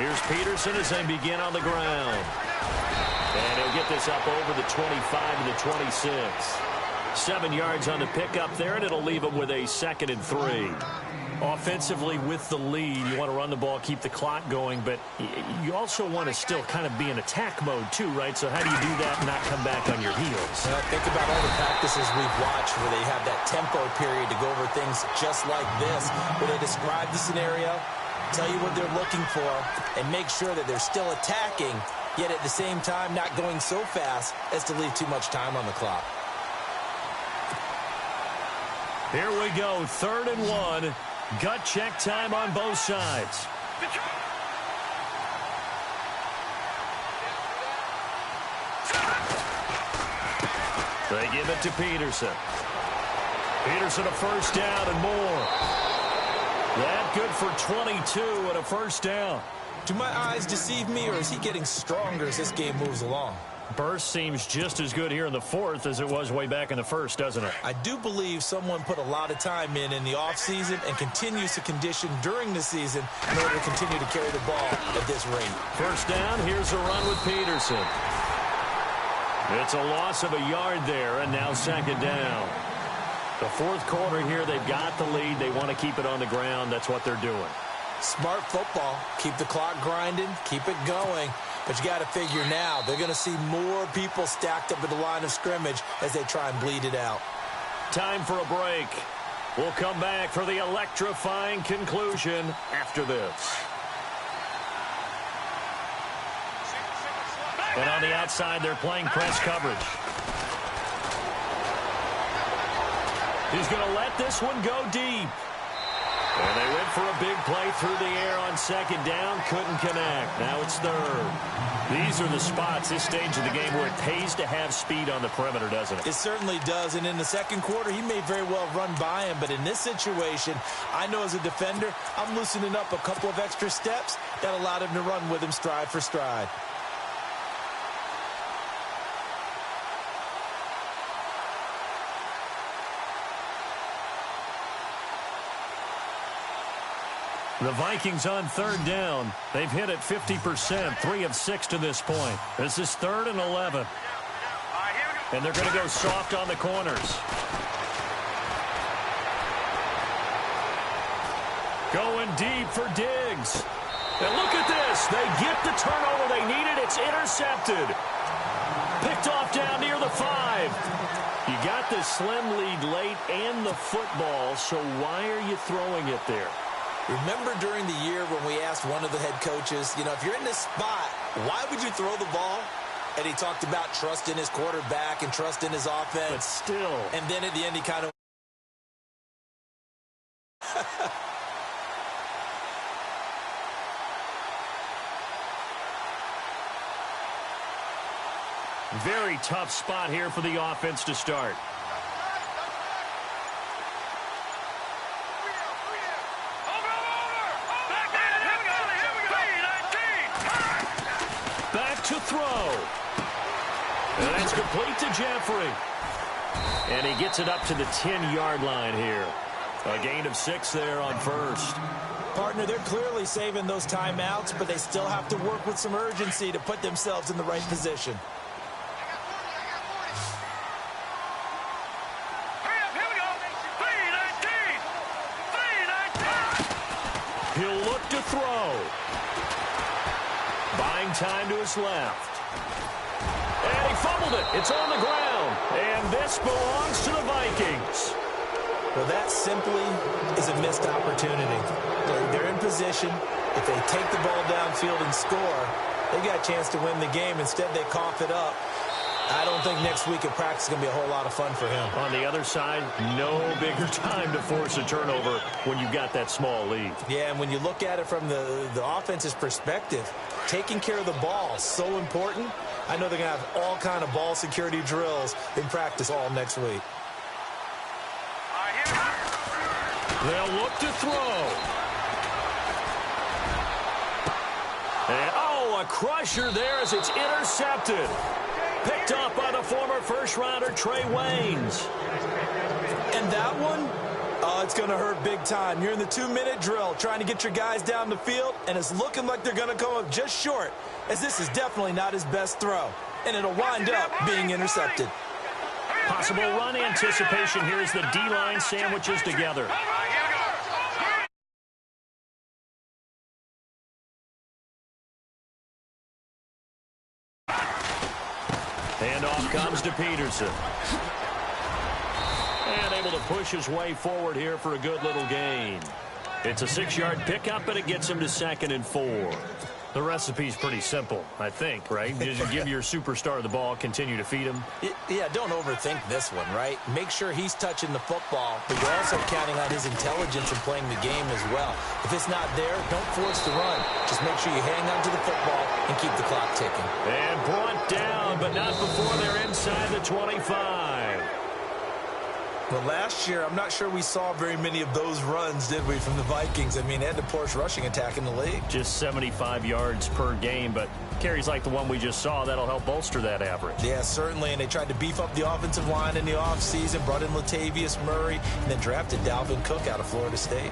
Here's Peterson as they begin on the ground. And he'll get this up over the 25 to the 26. 7 yards on the pickup there, and it'll leave him with a 2nd and 3. Offensively, with the lead, you want to run the ball, keep the clock going, but you also want to still kind of be in attack mode too, right? So how do you do that and not come back on your heels? Think about all the practices we've watched where they have that tempo period to go over things just like this, where they describe the scenario, tell you what they're looking for, and make sure that they're still attacking, yet at the same time not going so fast as to leave too much time on the clock. Here we go, 3rd and 1. Gut check time on both sides. They give it to Peterson. Peterson a first down and more. That good for 22 and a first down. Do my eyes deceive me, or is he getting stronger as this game moves along? Burst seems just as good here in the 4th as it was way back in the 1st, doesn't it? I do believe someone put a lot of time in the offseason and continues to condition during the season in order to continue to carry the ball at this rate. First down, here's a run with Peterson. It's a loss of a yard there, and now 2nd down. The 4th quarter here, they've got the lead. They want to keep it on the ground. That's what they're doing. Smart football. Keep the clock grinding. Keep it going. But you got to figure now, they're going to see more people stacked up at the line of scrimmage as they try and bleed it out. Time for a break. We'll come back for the electrifying conclusion after this. And on the outside, they're playing press coverage. He's going to let this one go deep. And they went for a big play through the air on 2nd down. Couldn't connect. Now it's 3rd. These are the spots, this stage of the game, where it pays to have speed on the perimeter, doesn't it? It certainly does. And in the 2nd quarter, he may very well run by him. But in this situation, I know as a defender, I'm loosening up a couple of extra steps that allowed him to run with him stride for stride. The Vikings on 3rd down. They've hit it 50%, 3 of 6 to this point. This is 3rd and 11. And they're going to go soft on the corners. Going deep for Diggs. And look at this. They get the turnover they needed. It's intercepted. Picked off down near the 5. You got the slim lead late and the football, so why are you throwing it there? Remember during the year when we asked one of the head coaches, if you're in this spot, why would you throw the ball? And he talked about trust in his quarterback and trust in his offense. But still. And then at the end he kind of... Very tough spot here for the offense to start. To throw. And that's complete to Jeffrey. And he gets it up to the 10-yard line here. A gain of 6 there on 1st. Partner, they're clearly saving those timeouts, but they still have to work with some urgency to put themselves in the right position. He'll look to throw. Buying time to his left. And he fumbled it. It's on the ground. And this belongs to the Vikings. Well, that simply is a missed opportunity. They're in position. If they take the ball downfield and score, they got a chance to win the game. Instead, they cough it up. I don't think next week at practice is going to be a whole lot of fun for him. On the other side, no bigger time to force a turnover when you've got that small lead. Yeah, and when you look at it from the offense's perspective, taking care of the ball is so important. I know they're going to have all kind of ball security drills in practice all next week. They'll look to throw. And, a crusher there as it's intercepted. Picked off by the former first-rounder Trey Waynes. And that one, it's going to hurt big time. You're in the 2-minute drill trying to get your guys down the field, and it's looking like they're going to come up just short, as this is definitely not his best throw, and it'll wind up being intercepted. Possible run anticipation here as the D-line sandwiches together. And off comes to Peterson. And able to push his way forward here for a good little gain. It's a 6-yard pickup, and it gets him to 2nd and 4. The recipe's pretty simple, I think, right? Just give your superstar the ball, continue to feed him. Yeah, don't overthink this one, right? Make sure he's touching the football, but you're also counting on his intelligence in playing the game as well. If it's not there, don't force the run. Just make sure you hang on to the football and keep the clock ticking. And brought down, but not before they're inside the 25. Well, last year, I'm not sure we saw very many of those runs, did we, from the Vikings? I mean, they had the poorest rushing attack in the league. Just 75 yards per game, but carries like the one we just saw, that'll help bolster that average. Yeah, certainly, and they tried to beef up the offensive line in the offseason, brought in Latavius Murray, and then drafted Dalvin Cook out of Florida State.